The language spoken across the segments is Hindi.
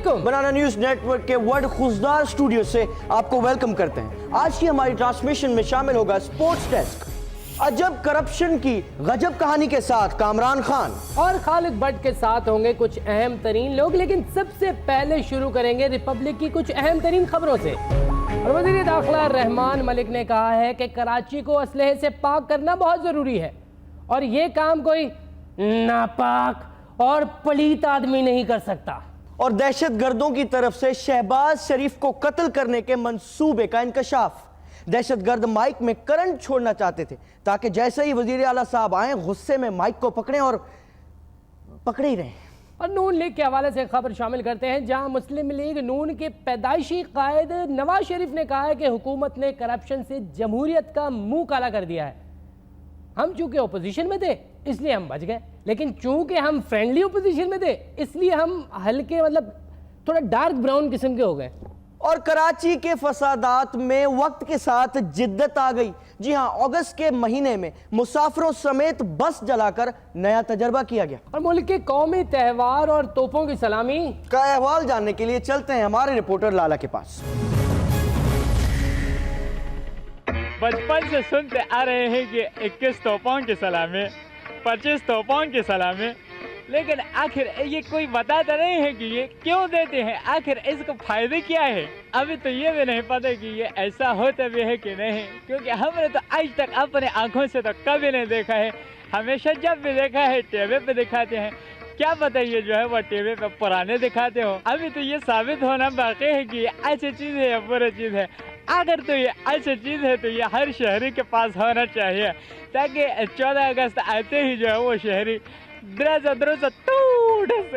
अलैकुम। बनाना न्यूज नेटवर्क के वर्ल्ड खुशदार स्टूडियो से आपको वेलकम करते हैं। आज की हमारी ट्रांसमिशन में शामिल होगा स्पोर्ट्स डेस्क, अजब करप्शन की गजब कहानी के साथ कामरान खान और खालिद भट्ट के साथ होंगे कुछ अहम तरीन लोग। लेकिन सबसे पहले शुरू करेंगे रिपब्लिक की कुछ अहम तरीन खबरों से। और वज़ीर दाखिला रहमान मलिक ने कहा है कि कराची को असलहे से पाक करना बहुत ज़रूरी है और ये काम कोई नापाक और पलीत आदमी नहीं कर सकता। और दहशतगर्दों की तरफ से शहबाज शरीफ को कत्ल करने के मंसूबे का इंकशाफ। दहशतगर्द माइक में करंट छोड़ना चाहते थे ताकि जैसे ही वजीर आला साहब आए गुस्से में माइक को पकड़े और पकड़े ही रहे। और नून लीग के हवाले से खबर शामिल करते हैं, जहां मुस्लिम लीग नून के पैदाइशी कायद नवाज शरीफ ने कहा है कि हुकूमत ने करप्शन से जमहूरियत का मुंह काला कर दिया है। हम चूंकि ओपोजिशन में थे इसलिए हम बच गए, लेकिन चूंकि हम फ्रेंडली ओपोजिशन में थे इसलिए हम हल्के मतलब थोड़ा डार्क ब्राउन किस्म के हो गए। और कराची के फसादात में वक्त के साथ जिद्दत आ गई। जी हां, अगस्त के महीने में मुसाफिरों समेत बस जलाकर नया तजर्बा किया गया। और मुल्क के कौमी त्यौहार और तोपों की सलामी का अहवाल जानने के लिए चलते हैं हमारे रिपोर्टर लाला के पास। बचपन से सुनते आ रहे हैं कि 21 तोपों की सलामी, 25 तोपों की सलामी, लेकिन आखिर ये कोई बताता नहीं है कि ये क्यों देते हैं, आखिर इसका फायदे क्या है। अभी तो ये भी नहीं पता कि ये ऐसा होता भी है कि नहीं, क्योंकि हमने तो आज तक अपने आंखों से तो कभी नहीं देखा है। हमेशा जब भी देखा है टीवी पे दिखाते हैं, क्या पता ये जो है वो टीवी पे पुराने दिखाते हो। अभी तो ये साबित होना बाकी है कि ये अच्छी चीज़ है या बुरी चीज़ है। अगर तो ये अच्छी चीज़ है तो ये हर शहरी के पास होना चाहिए, ताकि 14 अगस्त आते ही जो है वो शहरी द्रजा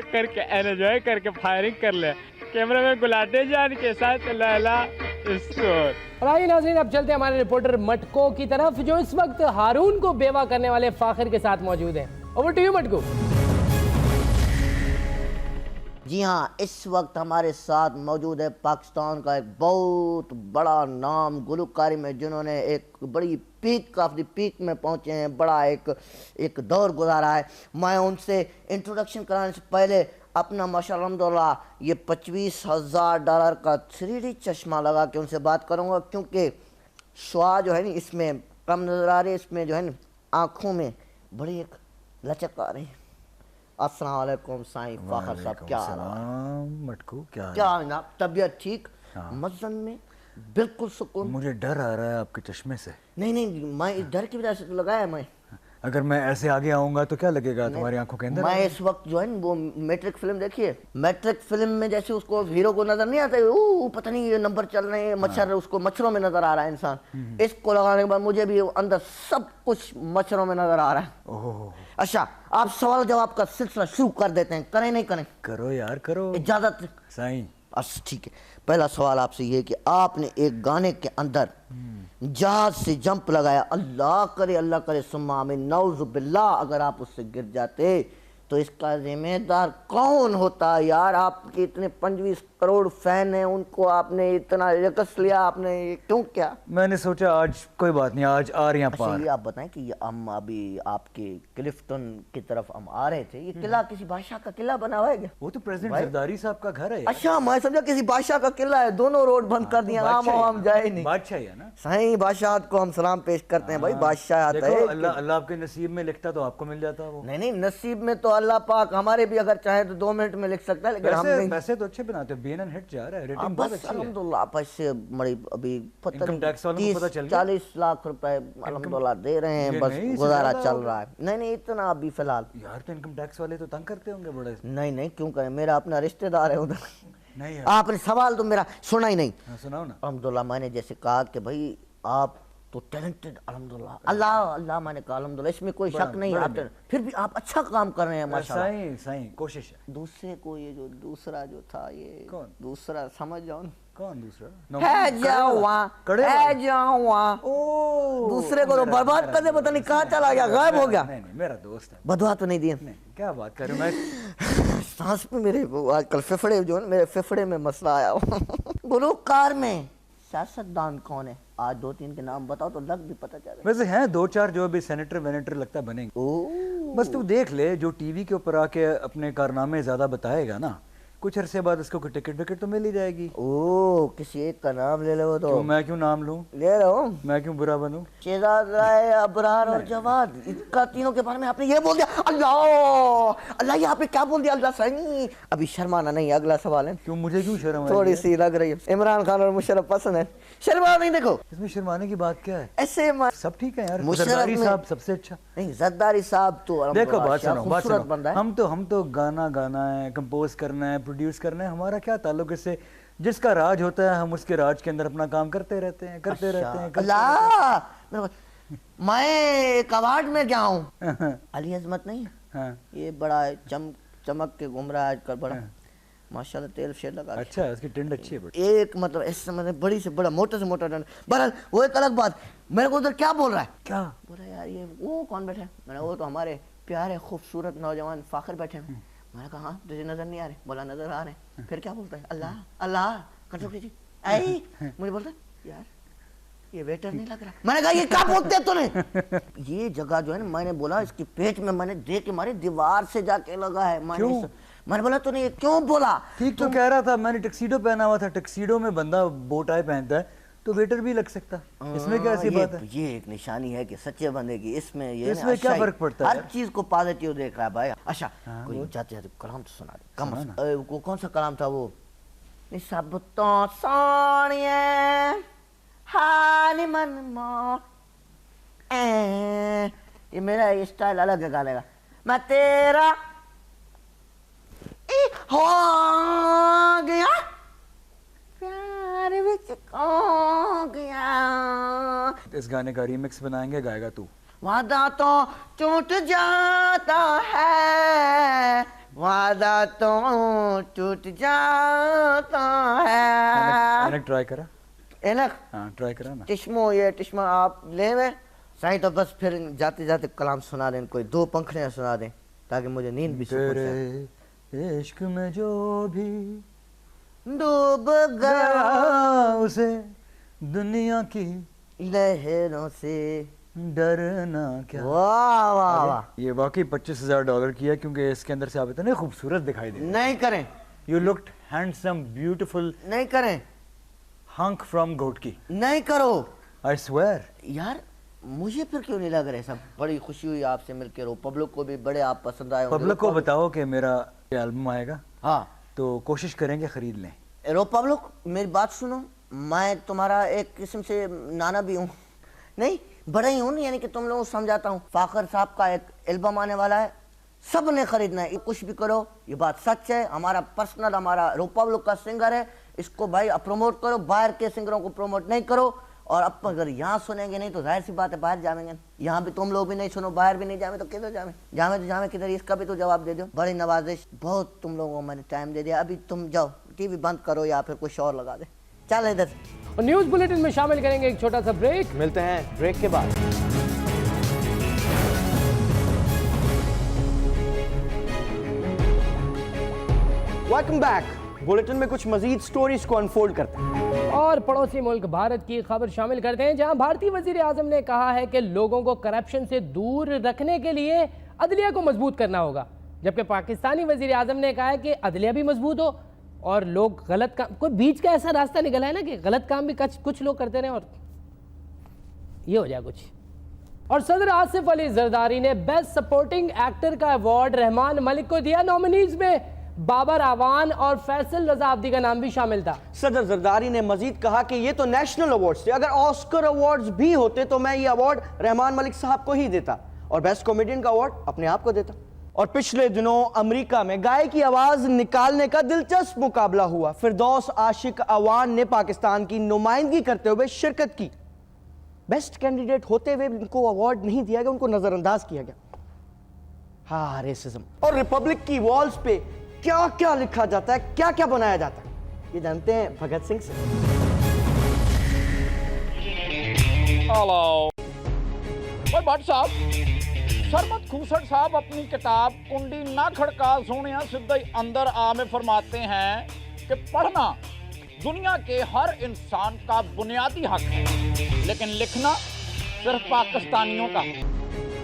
करके एंजॉय करके फायरिंग कर ले। कैमरा में गुलाटे जान के साथ लैला स्टोर। और आइए नाज़रीन, अब चलते हैं हमारे रिपोर्टर मटको की तरफ, जो इस वक्त हारून को बेवा करने वाले फाखिर के साथ मौजूद हैं। ओवर टू यू मटको। जी हाँ, इस वक्त हमारे साथ मौजूद है पाकिस्तान का एक बहुत बड़ा नाम गुलकारी में, जिन्होंने एक बड़ी पीक ऑफ द पीक में पहुंचे हैं, बड़ा एक दौर गुजारा है। मैं उनसे इंट्रोडक्शन कराने से पहले अपना माशाअल्लाह अल्हम्दुलिल्लाह ये $25,000 का 3D चश्मा लगा के उनसे बात करूंगा, क्योंकि शुआ जो है ना इसमें कम नज़र आ रही है, इसमें जो है ना आँखों में बड़ी एक लचक आ रही है। अस्सलाम वालेकुम साईं फाखर साहब, क्या मटकू क्या जनाब, तबीयत ठीक? मज़न में बिल्कुल सुकून। मुझे डर आ रहा है आपके चश्मे से। नहीं, मैं इस डर की वजह से तो लगाया। मैं अगर मैं ऐसे आगे आऊंगा तो क्या लगेगा तुम्हारी आंखों के अंदर? मैं इस वक्त जो है वो मैट्रिक फिल्म देखिए, मैट्रिक फिल्म में जैसे उसको हीरो को नजर नहीं आता है, पता नहीं ये नंबर चल रहे हैं, मच्छर उसको मच्छरों में नजर आ रहा है इंसान। इसको लगाने के बाद मुझे भी अंदर सब कुछ मच्छरों में नजर आ रहा है। ओह अच्छा, आप सवाल जवाब का सिलसिला शुरू कर देते हैं, करें नहीं करें? करो यार करो, इजाजत साईं। अच्छा ठीक है, पहला सवाल आपसे ये कि आपने एक गाने के अंदर जहाज से जंप लगाया, अल्लाह करे सुम्मा आमीन, नऊज़ु बिल्लाह, अगर आप उससे गिर जाते तो इसका जिम्मेदार कौन होता यार? आपके इतने 25 करोड़ फैन हैं, उनको आपने इतना यकस लिया, आपने ये क्यों क्या? मैंने सोचा आज कोई बात नहीं, आज आ रही हैं अच्छा, पार। ये आप बताएं कि ये हम अभी आपके क्लिफ्टन की तरफ हम आ रहे थे, ये किला किसी बादशाह का किला बना हुआ है क्या? वो तो प्रेसिडेंट जरदारी साहब का घर है। अच्छा, मैं समझा किसी बादशाह का किला है, दोनों रोड बंद कर दिया, आम जाए नहीं। बादशाह है ना, सही बादशाह को हम सलाम पेश करते हैं भाई, बादशाह आता है। अल्लाह आपके नसीब में लिखता तो आपको मिल जाता वो। नहीं, नसीब में तो अल्लाह पाक हमारे भी अगर चाहे तो 2 मिनट में लिख सकता है, लेकिन हम नहीं। पैसे तो अच्छे बनाते हो, BNN हिट जा रहा है, रेटिंग बहुत अच्छी है। अल्हम्दुलिल्लाह पैसे बड़ी अभी पता नहीं 30-40 लाख रुपए अल्हम्दुलिल्लाह दे रहे हैं, बस गुजारा चल रहा है। नहीं इतना अभी फिलहाल। यार तो इनकम टैक्स वाले तो तंग करते होंगे बड़े। नहीं क्यों करें, मेरा अपना रिश्तेदार है उधर। नहीं यार, आपने सवाल तो मेरा सुना ही नहीं। सुनाओ ना। अल्हम्दुलिल्लाह, मैंने जैसे कहा कि भाई आप तो टैलेंटेड, अल्हम्दुलिल्लाह, अल्लाह मैंने कहा अल्हम्दुलिल्लाह, इसमें कोई शक नहीं है, फिर भी आप अच्छा काम कर रहे हैं माशाल्लाह। सही कोशिश है। दूसरे को ये जो दूसरा जो था, ये कौन दूसरा समझ जाओ ना, कौन दूसरा? दूसरे को तो बर्बाद कर दे, पता नहीं कहाँ चला गया, गायब हो गया। नहीं मेरा दोस्त है। बदवा तो नहीं दिए? क्या बात कर रहे हो? मैं सांस में मेरे आजकल फेफड़े जो है, मेरे फेफड़े में मसला आया। गुलूकार में सियासतदान कौन है? आज 2-3 के नाम बताओ तो लग भी पता चले। वैसे हैं 2-4 जो भी सेनेटर वेनेटर लगता बनेंगे। बस तू देख ले, जो टीवी के ऊपर आके अपने कारनामे ज्यादा बताएगा ना, कुछ अरसे बाद उसको कोई टिकट विकेट तो मिल ही जाएगी। ओ किसी एक का नाम ले लो तो क्यों, मैं क्यों नाम लूं? ले लो। मैं क्यों बुरा बनूं? शेहजाद राय, अबरार और जवाद, इनका तीनों के बारे में आपने ये बोल दिया। अल्लाह अल्लाह, ये आपने क्या बोल दिया? अल्लाह सही। अभी शर्माना नहीं, अगला सवाल है। क्यों, मुझे क्यों शर्म आई? थोड़ी सी लग रही है। इमरान खान और मुशर्रफ पसंद है, शर्मा नहीं। देखो इसमें शर्माने की बात क्या है? ऐसे सब ठीक है यार, मुशर्रफ जरदारी में- साहब सबसे अच्छा। नहीं, जरदारी साहब तो देखो बात बादशाह, सुनो, बात खूबसूरत बंदा सुनो, है। हम तो गाना गाना है, कंपोज करना है, प्रोड्यूस करना है, हमारा क्या ताल्लुक इससे? जिसका राज होता है हम उसके राज के अंदर अपना काम करते रहते हैं, करते रहते हैं। अल्लाह, मैं एक अवार्ड में गया हूँ। अली अजमत नहीं, हाँ, ये बड़ा है, चमक के घूम रहा है आजकल, बड़ा माशाल्लाह, तेल शेल लगा के। अच्छा है, उसकी टिंड अच्छी है बड़ी। एक मतलब इस समय बड़ी से बड़ा, मोटे से मोटा डंडा। बहरहाल वो एक अलग बात। मेरे को उधर क्या बोल रहा है? क्या बोला यार ये वो कौन बैठे हैं? मैंने वो तो हमारे प्यारे खूबसूरत नौजवान फाखर बैठे हैं। मैंने कहा हाँ, तुझे नजर नहीं आ रहे? बोला नजर आ रहे हैं। फिर क्या बोलता है? अल्लाह अल्लाह कंट्रोल कीजिए। आई मुझे बोलता है यार ये वेटर नहीं लग रहा। मैंने कहा ये क्या बोलते हैं तूने? ये जगह जो है ना, मैंने बोला इसकी पेट में मैंने देख के मारी, दीवार से जाके लगा है। मैंने बोला तूने ये क्यों बोला? ठीक तो कह रहा था, मैंने टक्सीडो पहना हुआ था, टक्सीडो में बंदा बो टाई पहनता है तो वेटर भी लग सकता, इसमें क्या ऐसी बात है? ये एक निशानी है कि सच्चे बंदे की। इसमें ये इसमें क्या फर्क पड़ता है? हर चीज को पॉजिटिव देख रहा है भाई। अच्छा कोई जाते जाते कलाम तो सुना दे। वो कौन सा कलाम था वो? सब तो सोनिए हाल मन मो। ये मेरा स्टाइल अलग है गाने का। मैं तेरा हो गया प्यार विच खो गया। इस गाने का रीमिक्स बनाएंगे, गाएगा तू। वादा तो टूट जाता है, वादा तो टूट जाता है। ट्राई करा? एनक हाँ ट्राई करा ना। टिश्मो, ये टिश्मा आप ले में सही। तो बस फिर जाते जाते कलाम सुना दें, कोई दो पंखड़ियां सुना दें ताकि मुझे नींद भी सुकून से आए। तेरे इश्क में जो भी डूब गया उसे दुनिया की लहरों से डरना क्या। वाह वाह वाह। ये वाकई $25,000 की है, क्योंकि इसके अंदर से आप इतने खूबसूरत दिखाई दे। नहीं करें, यू लुक्ड हैंडसम ब्यूटीफुल। नहीं करें, हंक फ्रॉम गोटकी। नहीं करो। I swear. यार मुझे फिर क्यों नहीं लग रहा है? सब बड़ी खुशी हुई आपसे मिलकर। हो पब्लिक को भी बड़े आप पसंद आए। पब्लिक को बताओ कि मेरा एल्बम आएगा, हाँ तो कोशिश करेंगे खरीद लें। रो पब्लिक, मेरी बात सुनो, मैं तुम्हारा एक किस्म से नाना भी हूँ, नहीं बड़ा ही हूँ, यानी कि तुम लोगों को समझाता हूँ। फाखर साहब का एक एल्बम आने वाला है, सब ने खरीदना है। कुछ भी करो, ये बात सच है। हमारा पर्सनल, हमारा रो पब्लिक का सिंगर है, इसको भाई आप प्रमोट करो। बाहर के सिंगरों को प्रमोट नहीं करो। और अब अगर यहाँ सुनेंगे नहीं तो जाहिर सी बात है बाहर जाएंगे। यहाँ भी तुम लोग भी नहीं सुनो, बाहर भी नहीं जाए तो किधर जाए? जामे तो जामे किधर, इसका भी तो जवाब दे दो। बड़ी नवाजिश, बहुत तुम लोगों को मैंने टाइम दे दिया। अभी तुम जाओ, टीवी बंद करो या फिर कुछ और लगा दे। चल इधर। और न्यूज बुलेटिन में शामिल करेंगे एक छोटा सा ब्रेक। मिलते हैं ब्रेक के बाद। Welcome back. बुलेटिन में कुछ मजीद स्टोरीज को अनफोल्ड करते हैं और पड़ोसी मुल्क भारत की खबर शामिल करते हैं, जहां भारतीय वजीर आजम ने कहा है कि लोगों को करप्शन से दूर रखने के लिए अदलिया को मजबूत करना होगा। जबकि पाकिस्तानी वजीर आजम ने कहा है कि अदलिया भी मजबूत हो और लोग गलत काम, कोई बीच का ऐसा रास्ता निकला है ना कि गलत काम भी कुछ लोग करते रहे और ये हो जाए कुछ। और सदर आसिफ अली जरदारी ने बेस्ट सपोर्टिंग एक्टर का अवार्ड रहमान मलिक को दिया। नॉमिनीज में बाबर आवान और फैसल रजा अब्दी का नाम भी शामिल था। सदर जरदारी ने मजीद कहा कि ये तो नेशनल अवार्ड्स थे, अगर ऑस्कर अवार्ड्स भी होते तो मैं ये अवार्ड रहमान मलिक साहब को ही देता और बेस्ट कॉमेडियन का अवार्ड अपने आप को देता। और पिछले दिनों अमेरिका में गाय की आवाज निकालने का दिलचस्प मुकाबला हुआ। फिरदौस आशिक अवान ने पाकिस्तान की नुमाइंदगी करते हुए शिरकत की। बेस्ट कैंडिडेट होते हुए उनको अवार्ड नहीं दिया गया, उनको नजरअंदाज किया गया। हाँ, रेसिज्म। और रिपब्लिक की वॉल्स पे क्या क्या लिखा जाता है, क्या क्या बनाया जाता है, ये जानते हैं भगत सिंह से। हेलो भाई भट्ट साहब, सरमत खूसट साहब अपनी किताब कुंडी ना खड़का सोनिया सीधा ही अंदर आ में फरमाते हैं कि पढ़ना दुनिया के हर इंसान का बुनियादी हक है, लेकिन लिखना सिर्फ पाकिस्तानियों का।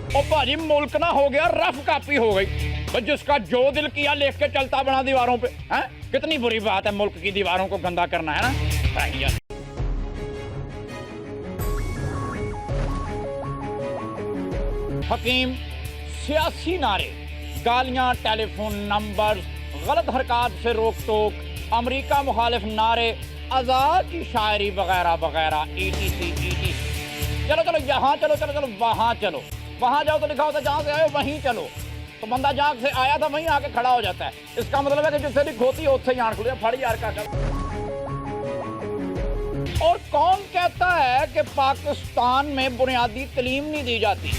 और भाजी मुल्क ना हो गया रफ कापी हो गई, जिसका जो दिल किया लिख के चलता बना दीवारों पे, हैं? कितनी बुरी बात है मुल्क की दीवारों को गंदा करना, है ना। हकीम सियासी नारे, गालियां, टेलीफोन नंबर, गलत हरकत से रोक टोक, अमेरिका मुखालिफ नारे, आज़ाद की शायरी वगैरह वगैरह, ETC। चलो चलो यहाँ चलो, चलो चलो वहाँ चलो, वहाँ जाओ तो लिखा होता है जहाँ से आए वहीं चलो, तो बंदा जहाँ से आया था वहीं आके खड़ा हो जाता है। इसका मतलब है कि जिससे भी खोती है उससे ही खुले फड़ी यार का। और कौन कहता है कि पाकिस्तान में बुनियादी तालीम नहीं दी जाती?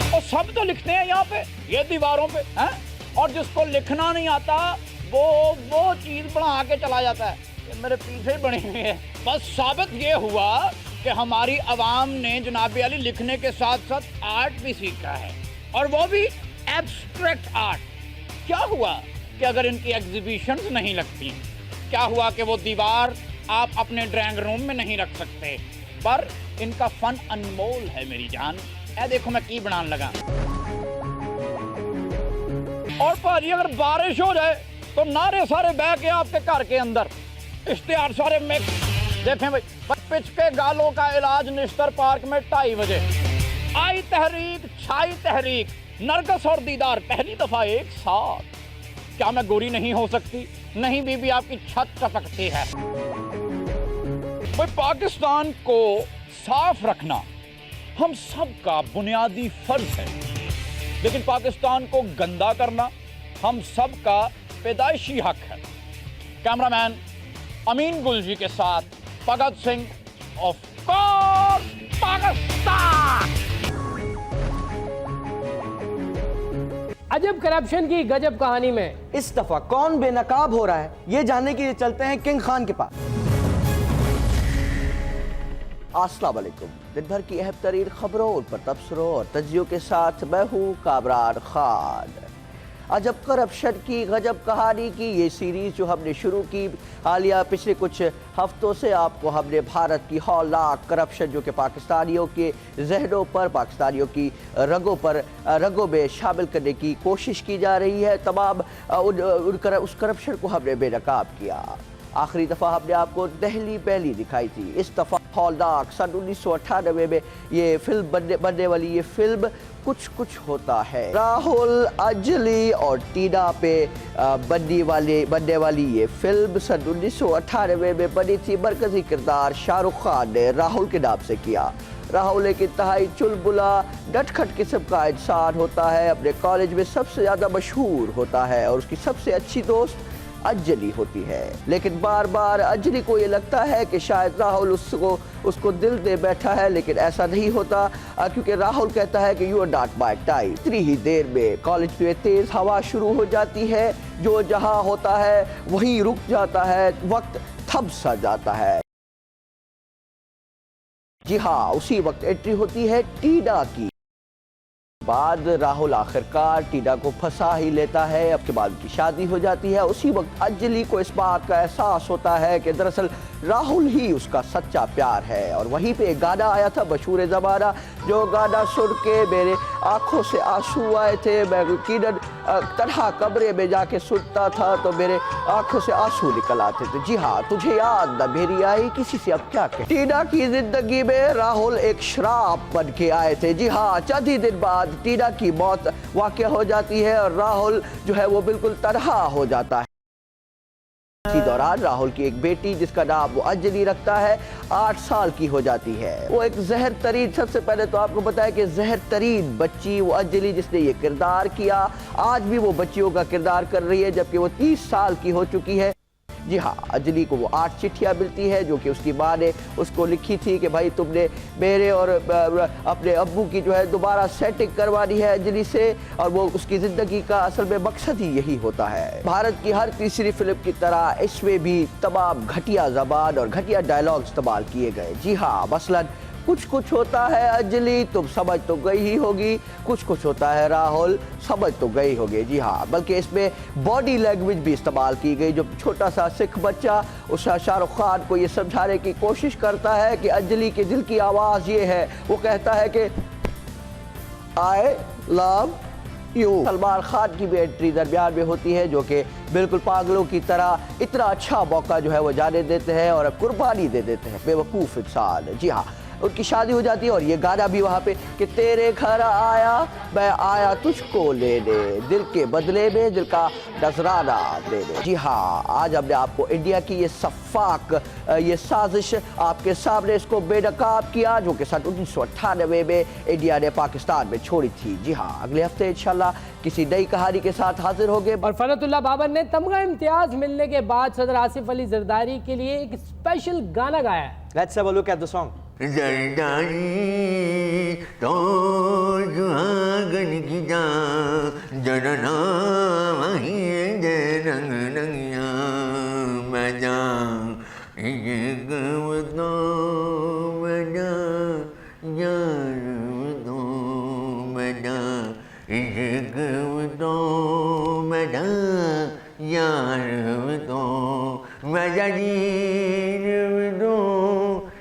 और सब तो लिखते हैं यहाँ पे, ये दीवारों पे हैं, और जिसको लिखना नहीं आता वो चीज बना के चला जाता है। ये मेरे पीछे ही बनी हुई है। बस साबित ये हुआ कि हमारी आवाम ने जनाब अली लिखने के साथ साथ आर्ट भी सीखा है, और वो भी एब्स्ट्रैक्ट आर्ट। क्या हुआ कि अगर इनकी एग्जीबिशंस नहीं लगती, क्या हुआ कि वो दीवार आप अपने ड्राइंग रूम में नहीं रख सकते, पर इनका फन अनमोल है मेरी जान। ऐ देखो मैं की बनाने लगा। और भाजी अगर बारिश हो जाए तो नारे सारे बह के आपके घर के अंदर, इश्तिहार सारे में देखें भाई, पिच के गालों का इलाज निश्तर पार्क में 2:30 बजे। आई तहरीक, छाई तहरीक, नरगस और दीदार पहली दफा एक साथ। क्या मैं गोरी नहीं हो सकती? नहीं बीबी, आपकी छत चपकती है। भाई पाकिस्तान को साफ रखना हम सबका बुनियादी फर्ज है, लेकिन पाकिस्तान को गंदा करना हम सबका पैदाइशी हक है। कैमरामैन अमीन गुल जी के साथ भगत सिंह, ऑफ कोर्स पाकिस्तान। अजब करप्शन की गजब कहानी में इस दफा कौन बेनकाब हो रहा है, ये जानने के लिए चलते हैं किंग खान के पास। अस्सलाम वालेकुम। दिन भर की अहम तरीन खबरों, उन पर तबसरों और तजियों के साथ मैं हूँ कामरान खान। अजब करप्शन की गजब कहानी की ये सीरीज जो हमने शुरू की हालिया पिछले कुछ हफ्तों से, आपको हमने भारत की हौलनाक करप्शन जो कि पाकिस्तानियों के जहनों पर, पाकिस्तानियों की रगों में शामिल करने की कोशिश की जा रही है, तमाम उस करप्शन को हमने बेनकाब किया। आखिरी दफ़ा हमने आपको दहली पहली दिखाई थी, इस दफ़ा हौलनाक सन 1998 में ये फिल्म बनने वाली ये फिल्म कुछ कुछ होता है। राहुल, अंजलि और टीना पे बनने वाली ये फिल्म सन 1998 में बनी थी। मरकजी किरदार शाहरुख खान ने राहुल के नाम से किया। राहुल एक इंतहाई चुलबुला डटखट किस्म का इंसान होता है, अपने कॉलेज में सबसे ज़्यादा मशहूर होता है और उसकी सबसे अच्छी दोस्त अंजलि होती है। लेकिन बार बार अंजलि को ये लगता है कि शायद राहुल उसको दिल दे बैठा है, लेकिन ऐसा नहीं होता, क्योंकि राहुल कहता है कि you are not my type. इतनी ही देर में कॉलेज में तेज हवा शुरू हो जाती है, जो जहां होता है वहीं रुक जाता है, वक्त थम सा जाता है। जी हाँ, उसी वक्त एंट्री होती है टीना की। बाद राहुल आखिरकार टीना को फंसा ही लेता है, अब के बाद की शादी हो जाती है। उसी वक्त अंजलि को इस बात का एहसास होता है कि दरअसल राहुल ही उसका सच्चा प्यार है। और वहीं पे एक गाना आया था मशहूर ज़माना, जो गाना सुन के मेरे आंखों से आंसू आए थे। मैं यकीनन तन्हा कमरे में जाके सुनता था तो मेरे आंखों से आंसू निकल आते थे। जी हाँ, तुझे याद न मेरी आई किसी से अब क्या कहें। टीना की जिंदगी में राहुल एक श्राप बन के आए थे। जी हाँ, चंद ही दिन बाद टीना की मौत वाक़या हो जाती है और राहुल जो है वो बिल्कुल तन्हा हो जाता है। इसी दौरान राहुल की एक बेटी जिसका नाम वो अंजलि रखता है 8 साल की हो जाती है। वो एक जहर तरीन, सबसे पहले तो आपको बताया कि जहर तरीन बच्ची वो अंजलि जिसने ये किरदार किया, आज भी वो बच्चियों का किरदार कर रही है, जबकि वो 30 साल की हो चुकी है। जी हाँ, अंजलि को वो 8 चिट्ठियाँ मिलती है जो कि उसकी माँ ने उसको लिखी थी कि भाई तुमने मेरे और अपने अब्बू की जो है दोबारा सेटिंग करवानी है अंजलि से, और वो उसकी ज़िंदगी का असल में मकसद ही यही होता है। भारत की हर तीसरी फिल्म की तरह इसमें भी तमाम घटिया ज़बान और घटिया डायलॉग इस्तेमाल किए गए। जी हाँ, मसलन कुछ कुछ होता है अंजलि तुम समझ तो गई ही होगी, कुछ कुछ होता है राहुल समझ तो गई होगी। जी हाँ, बल्कि इसमें बॉडी लैंग्वेज भी इस्तेमाल की गई। जो छोटा सा सिख बच्चा उस शाहरुख खान को ये समझाने की कोशिश करता है कि अंजलि के दिल की आवाज़ ये है, वो कहता है कि आई लव यूं सलमान खान की भी एंट्री दरमियान में होती है, जो कि बिल्कुल पागलों की तरह इतना अच्छा मौका जो है वो जाने देते हैं और कुर्बानी दे देते हैं, बेवकूफ़ इंसान। जी हाँ, उनकी शादी हो जाती है और ये गाना भी वहाँ पे कि तेरे घर आया मैं आया तुझको लेने, दिल के बदले में दिल का नजराना देने। जी हाँ, आज हमने आपको इंडिया की ये सफाक ये साजिश आपके सामने इसको बेनकाब किया, जो कि सन 1998 में इंडिया ने पाकिस्तान में छोड़ी थी। जी हाँ, अगले हफ्ते इंशाल्लाह किसी नई कहानी के साथ हाजिर होंगे। और फरहतुल्लाह बाबर ने तमगा इम्तियाज मिलने के बाद सदर आसिफ अली जरदारी के लिए एक स्पेशल गाना गाया है। Let's have a look at the song. Zardari तो सुहागन की जा जरना वही रंग रंगिया मजा एक तो मजा यार तो मजा एक तो मजा यार तो मजा जी दो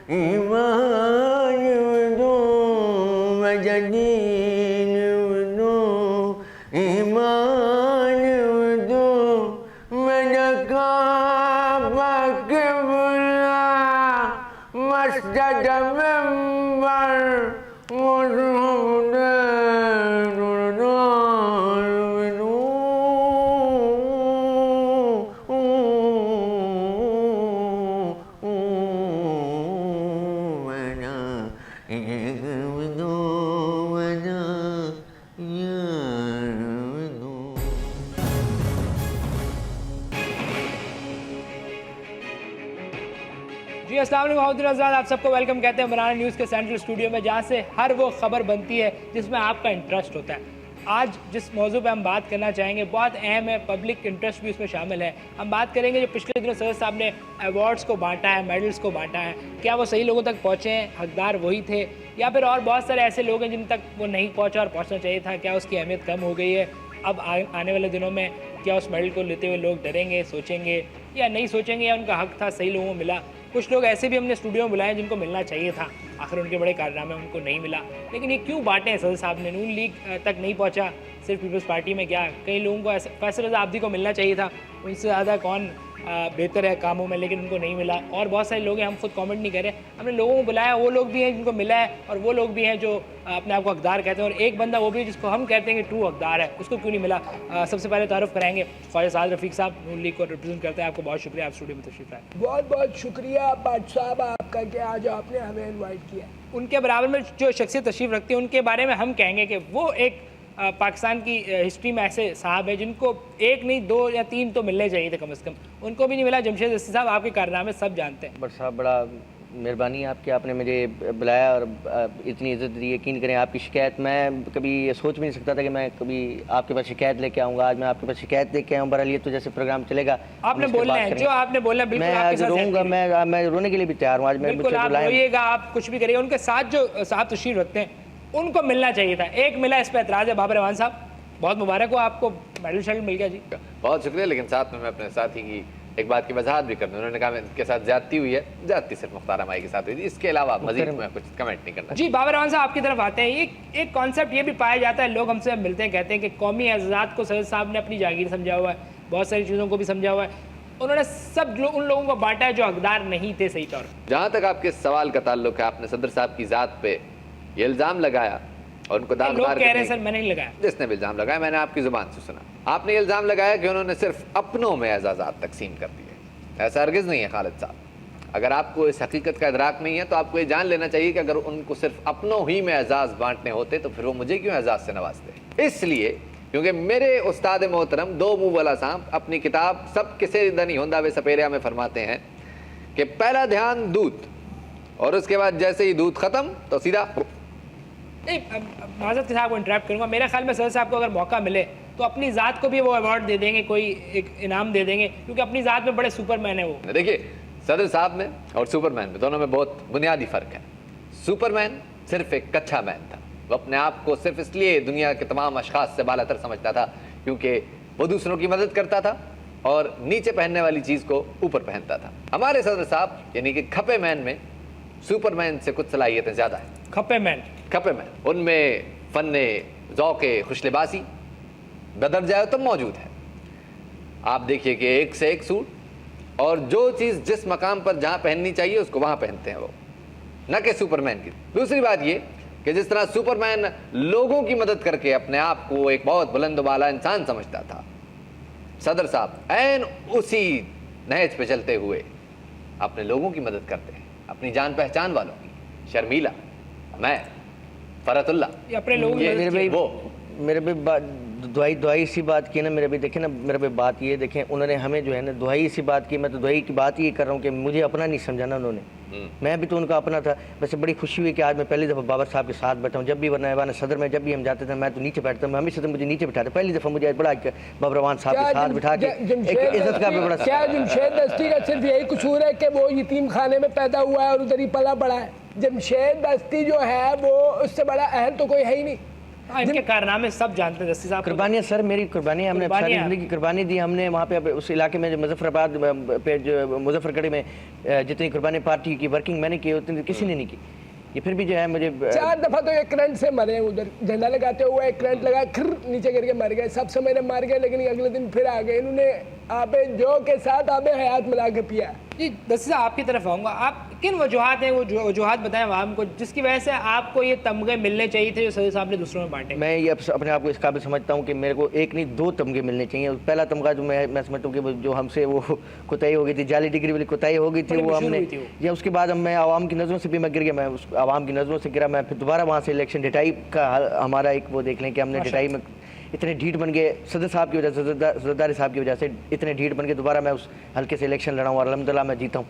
ईमान दो मजदीन दो ईमान दो मजका किबला मस्जिद मेंबर जी अस्सलाम वालेकुम मोहम्मद आज़ाद, आप सबको वेलकम कहते हैं बनाना न्यूज़ के सेंट्रल स्टूडियो में, जहाँ से हर वो खबर बनती है जिसमें आपका इंटरेस्ट होता है। आज जिस मौजू पे हम बात करना चाहेंगे बहुत अहम है, पब्लिक इंटरेस्ट भी उसमें शामिल है। हम बात करेंगे जो पिछले दिनों सदर साहब ने अवार्ड्स को बांटा है, मेडल्स को बांटा है, क्या वो सही लोगों तक पहुँचे हैं, हकदार वही थे, या फिर और बहुत सारे ऐसे लोग हैं जिन तक वो नहीं पहुँचा और पहुँचना चाहिए था। क्या उसकी अहमियत कम हो गई है? अब आने वाले दिनों में क्या उस मेडल को लेते हुए लोग डरेंगे, सोचेंगे या नहीं सोचेंगे, या उनका हक था, सही लोगों को मिला? कुछ लोग ऐसे भी हमने स्टूडियो में बुलाए जिनको मिलना चाहिए था, आखिर उनके बड़े कारनामे उनको नहीं मिला। लेकिन ये क्यों बांटे हैं सदर साहब ने? नून लीग तक नहीं पहुंचा, सिर्फ पीपल्स पार्टी में क्या? कई लोगों को ऐसा फैसल रज़ा आब्दी को मिलना चाहिए था, उनसे ज़्यादा कौन बेहतर है कामों में, लेकिन उनको नहीं मिला। और बहुत सारे लोग हैं, हम खुद कमेंट नहीं कर रहे, हमने लोगों को बुलाया, वो लोग भी हैं जिनको मिला है और वो लोग भी हैं जो अपने आप को हकदार कहते हैं, और एक बंदा वो भी जिसको हम कहते हैं कि ट्रू हकदार है, उसको क्यों नहीं मिला? सबसे पहले तारुफ कराएंगे ख्वाजा साद रफ़ीक साहब, नून लीग को रिप्रेजेंट करते हैं। आपको बहुत शुक्रिया, आप स्टूडियो में तशरीफ लाए। बहुत बहुत शुक्रिया बाट साहब आपका कि आज आपने हमें इनवाइट किया। उनके बराबर में जो शख्सियत तशरीफ रखती है उनके बारे में हम कहेंगे कि वो एक पाकिस्तान की हिस्ट्री में ऐसे साहब है जिनको एक नहीं दो या तीन तो मिलने चाहिए थे कम से कम, उनको भी नहीं मिला। जमशेद अस्सी साहब, आपके कारनामे सब जानते हैं। बट साहब बड़ा मेहरबानी आपकी, आपने मुझे बुलाया और इतनी इज्जत दी। यकीन करें आपकी शिकायत मैं कभी सोच भी नहीं सकता था कि मैं कभी आपके पास शिकायत लेके आऊँगा। आज मैं आपके पास शिकायत लेके आऊँ। बहरहाल ये तो जैसे प्रोग्राम चलेगा आपने बोलना है, जो आपने बोलना है, बिल्कुल आपके साथ रोऊंगा, मैं रोने के लिए भी तैयार हूँ। आज मैं बिल्कुल आप रोइएगा, आप कुछ भी करिए। उनके साथ जो साहब तशरीफ रखते हैं उनको मिलना चाहिए था, एक मिला, इस पर एतराज़ है। बाबर रहमान साहब, बहुत मुबारक हो आपको, मेडल शेडल मिल गया जी। बहुत शुक्रिया, लेकिन साथ में मैं अपने साथी की एक बात की वजाहत भी कर दूं। उन्होंने कहा इनके साथ ज्यादती हुई है, ज्यादती सिर्फ मुख्तार हमारी के साथ हुई थी, इसके अलावा मजीद मैं कुछ कमेंट नहीं करना। जी बाबर रहमान साहब, आपकी तरफ आते हैं। एक कॉन्सेप्ट ये भी पाया जाता है, लोग हमसे मिलते हैं, कहते हैं कि कौमी आज़ाद को सैयद साहब ने अपनी जागीर समझा हुआ है, बहुत सारी चीज़ों को भी समझा हुआ है, उन्होंने सब उन लोगों को बांटा है जो हकदार नहीं थे सही तौर पर। जहाँ तक आपके सवाल का ताल्लुक है, आपने सदर साहब की ज़ात पे ये इल्ज़ाम लगाया और उनको दाग लोग कह रहे हैं सर मैंने नहीं लगाया। जिसने भी इल्ज़ाम लगाया मैंने आपकी ज़ुबान से सुना। आपने ये इल्ज़ाम लगाया कि उन्होंने सिर्फ अपनों में एजाज़ात तकसीम कर दिए। ऐसा हरगिज़ नहीं है खालिद साहब। अगर आपको इस हकीकत का इदराक नहीं है तो आपको ये जान लेना चाहिए कि अगर उनको सिर्फ अपनों ही में एजाज़ बांटने होते तो फिर वो मुझे क्यों एजाज़ से नवाजते? इसलिए क्योंकि मेरे उस्ताद मोहतरम दो मुँह वाला सांप अपनी किताब सब किसे दा नहीं होंदा वे सपेरिया में फरमाते हैं कि पहला ध्यान दूध और उसके बाद जैसे ही दूध ख़त्म तो सीधा नहीं। माज़रत के साहब को इंटरप्ट करूँगा। मेरे ख्याल में सर साहब को अगर मौका मिले तो अपनी ज़ात को भी वो अवार्ड दे देंगे, कोई एक इनाम दे देंगे, क्योंकि अपनी ज़ात में बड़े सुपरमैन है वो। देखिए सदर साहब में और सुपरमैन में दोनों में बहुत बुनियादी फ़र्क है। सुपरमैन सिर्फ एक कच्चा मैन था, वो अपने आप को सिर्फ इसलिए दुनिया के तमाम अशखास से बालातर समझता था क्योंकि वो दूसरों की मदद करता था और नीचे पहनने वाली चीज़ को ऊपर पहनता था। हमारे सदर साहब यानी कि खपे मैन में सुपरमैन से कुछ सलाहियतें ज़्यादा हैं। खपे मैन उनमें फ़न्ने ज़ौक़े खुशलिबासी गदर जाए तो मौजूद है। आप देखिए कि एक से एक सूट और जो चीज़ जिस मकाम पर जहाँ पहननी चाहिए उसको वहाँ पहनते हैं वो, न कि सुपरमैन की। दूसरी बात ये कि जिस तरह सुपरमैन लोगों की मदद करके अपने आप को एक बहुत बुलंद वाला इंसान समझता था, सदर साहब ऐन उसी नहज पे चलते हुए अपने लोगों की मदद करते हैं, अपनी जान पहचान वालों की। शर्मीला, मैं, फरतुल्ला, अपने लोग मेरे भाई वो मेरे भाई दुआई सी बात की ना मेरे भाई। देखें ना मेरे भाई, बात ये देखें, उन्होंने हमें जो है ना दुआई सी बात की। मैं तो दुआई की बात ये कर रहा हूँ कि मुझे अपना नहीं समझाना उन्होंने, मैं भी तो उनका अपना था। वैसे बड़ी खुशी हुई कि आज मैं पहली दफ़ा बाबर साहब के साथ बैठा हूँ। जब भी वरना सदर में जब भी हम जाते थे मैं तो नीचे बैठता हूँ, हमेशा तो मुझे नीचे बिठाते। पहली दफ़ा मुझे बड़ा बाबर रवान साहब के साथ बिठा के एक इज्जत का भी बड़ा। क्या जमशेद दस्ती का सिर्फ यही कसूर है कि वो यतीम खाने में पैदा हुआ है और उधर ही पला पड़ा है? जमशेद दस्ती जो है वो उससे बड़ा अहम तो कोई है ही नहीं। इनके कारनामे सब जानते हैं दस्ती साहब। कुर्बानियाँ सर, मेरी कुर्बानियाँ, हमने सारी ज़िंदगी कुर्बानी दी हमने वहाँ पे उस इलाके में जो मुजफ्फराबाद पे जो मुजफ्फरगढ़ में जितनी कुर्बानी पार्टी की वर्किंग मैंने की उतनी किसी ने नहीं की। ये फिर भी जो है मुझे 4 दफा तो एक करंट से मरे, उधर झंडा लगाते हुए एक करंट लगा, खिर नीचे गिर के मर गए। सब समय में मार गए लेकिन अगले दिन फिर आ गए। इन्होंने आबे जो के साथ आबे हयात मिला के पिया। जी दस्ती साहब आपकी तरफ आऊँगा, आप किन वजूहात हैं, वो वजूहात बताएं आवाम को जिसकी वजह से आपको ये तमगे मिलने चाहिए थे जो सदर साहब ने दूसरों में बांटे? मैं ये अपने आप को इस काबिल समझता हूँ कि मेरे को एक नहीं 2 तमगे मिलने चाहिए। पहला तमगा जो मैं समझता हूँ कि जो हमसे वो कोताही हो गई थी, जाली डिग्री वाली कोताही हो गई थी, वो हमने या उसके बाद मैं आवाम की नज़रों से भी मैं गिर गया, मैं उस आवाम की नज़रों से गिरा। मैं फिर दोबारा वहाँ से इलेक्शन डिटाई का हमारा एक वो देख लें कि हमने डिटाई में इतने ढीठ बन गए सदर साहब की वजह से, सदरदारी साहब की वजह से इतने ढीठ बन के दोबारा मैं उस हल्के से इलेक्शन लड़ा हूँ और अल्हम्दुलिल्लाह मैं जीता हूँ।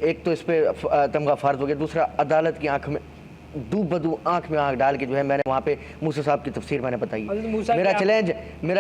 एक तो इस पर तमगा फ़र्ज हो गया। दूसरा अदालत की आंख में बदू आंख में आंख डाल के जो है मैंने वहाँ पे मूसा साहब की तफसीर मैंने बताई। मेरा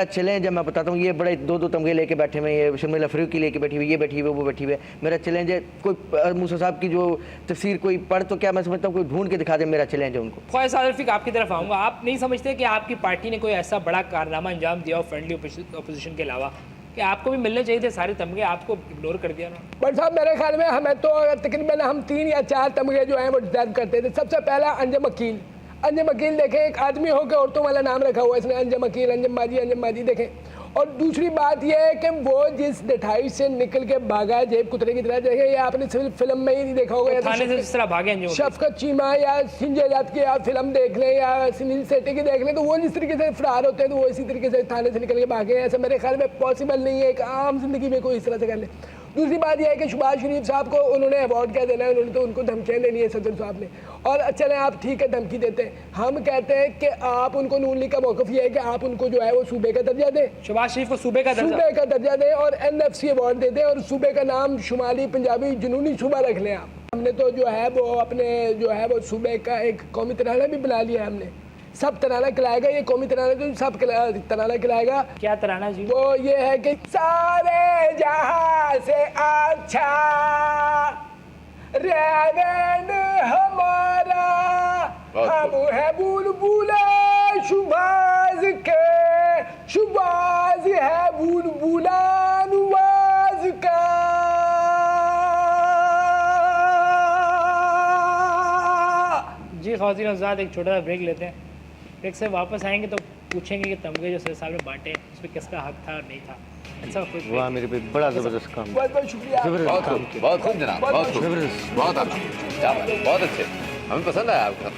चैलेंज है, मैं बताता हूँ, ये बड़े 2 तमगे लेके बैठे हुए, ये शर्मिला फरूकी लेके बैठी हुई, ये बैठी हुई, वो बैठी हुई है। मेरा चैलेंज है कोई मूसा साहब की जो तफसीर कोई पढ़ तो क्या मैं समझता हूँ कोई ढूंढ के दिखा दे। मेरा चैलेंज है उनको। ख्वाहिश आलफिक आपकी तरफ आऊँगा, आप नहीं समझते कि आपकी पार्टी ने कोई ऐसा बड़ा कारनामा अंजाम दिया हो फ्रेंडली अपोजिशन के अलावा कि आपको भी मिलने चाहिए थे सारे तमगे, आपको इग्नोर कर दिया ना? बट साहब मेरे ख्याल में हमें तो तकरीबन हम 3 या 4 तमगे जो हैं वो डिजर्व करते थे। सबसे पहला अंजम अकील। अंजम अकील देखें, एक आदमी हो के औरतों वाला नाम रखा हुआ है इसने, अंजम अकील, अंजम माजी देखें। और दूसरी बात यह है कि वो जिस ढिठाई से निकल के भागा जेब कुतरे की तरह, देखें ये आपने सिर्फ फिल्म में ही नहीं देखा होगा, थाने से जिस तरह भागे शफकत चीमा या संजय दत्त की आप फिल्म देख लें या सुनील शेट्टी की देख लें, तो वो जिस तरीके से फरार होते हैं तो वो इसी तरीके से थाने से निकल के भागे हैं। ऐसा मेरे ख्याल में पॉसिबल नहीं है एक आम जिंदगी में कोई इस तरह से कर ले। दूसरी बात यह है कि शहबाज शरीफ साहब को उन्होंने अवार्ड क्या देना है, उन्होंने तो उनको धमकियाँ देनी है सदर साहब ने। और चलें आप ठीक है धमकी देते हैं, हम कहते हैं कि आप उनको नून लीग का मौक़िफ़ ये है कि आप उनको जो है वो सूबे का दर्जा दें, शहबाज शरीफ को सूबे का दर्जा दें और NFC अवार्ड दे दें और सूबे का नाम शुमाली पंजाबी जुनूनी सूबा रख लें आप। हमने तो जो है वो अपने जो है वो सूबे का एक कौमी तराना भी बना लिया है हमने। सब तराना खिलाएगा, ये कौमी तराना तो सब तराना खिलाएगा। क्या तराना जी? वो ये है कि सारे जहां से अच्छा रेवेन हमारा, हम है बुलबुले शुबाज के, शुबाज है बुलबुला नवाज का। जी ख़वातीन हज़रात, एक छोटा सा ब्रेक लेते हैं। ब्रेक से वापस आएंगे तो पूछेंगे कि तमगे जो सदर साहब ने बांटे उस पर किसका हक था और नहीं था। अच्छा वाह मेरे पे बड़ा ज़बरदस्त काम, बहुत शुक्रिया, बहुत खूब जनाब, बहुत खूब, बहुत आला, बहुत अच्छे, हमें पसंद आया आपका।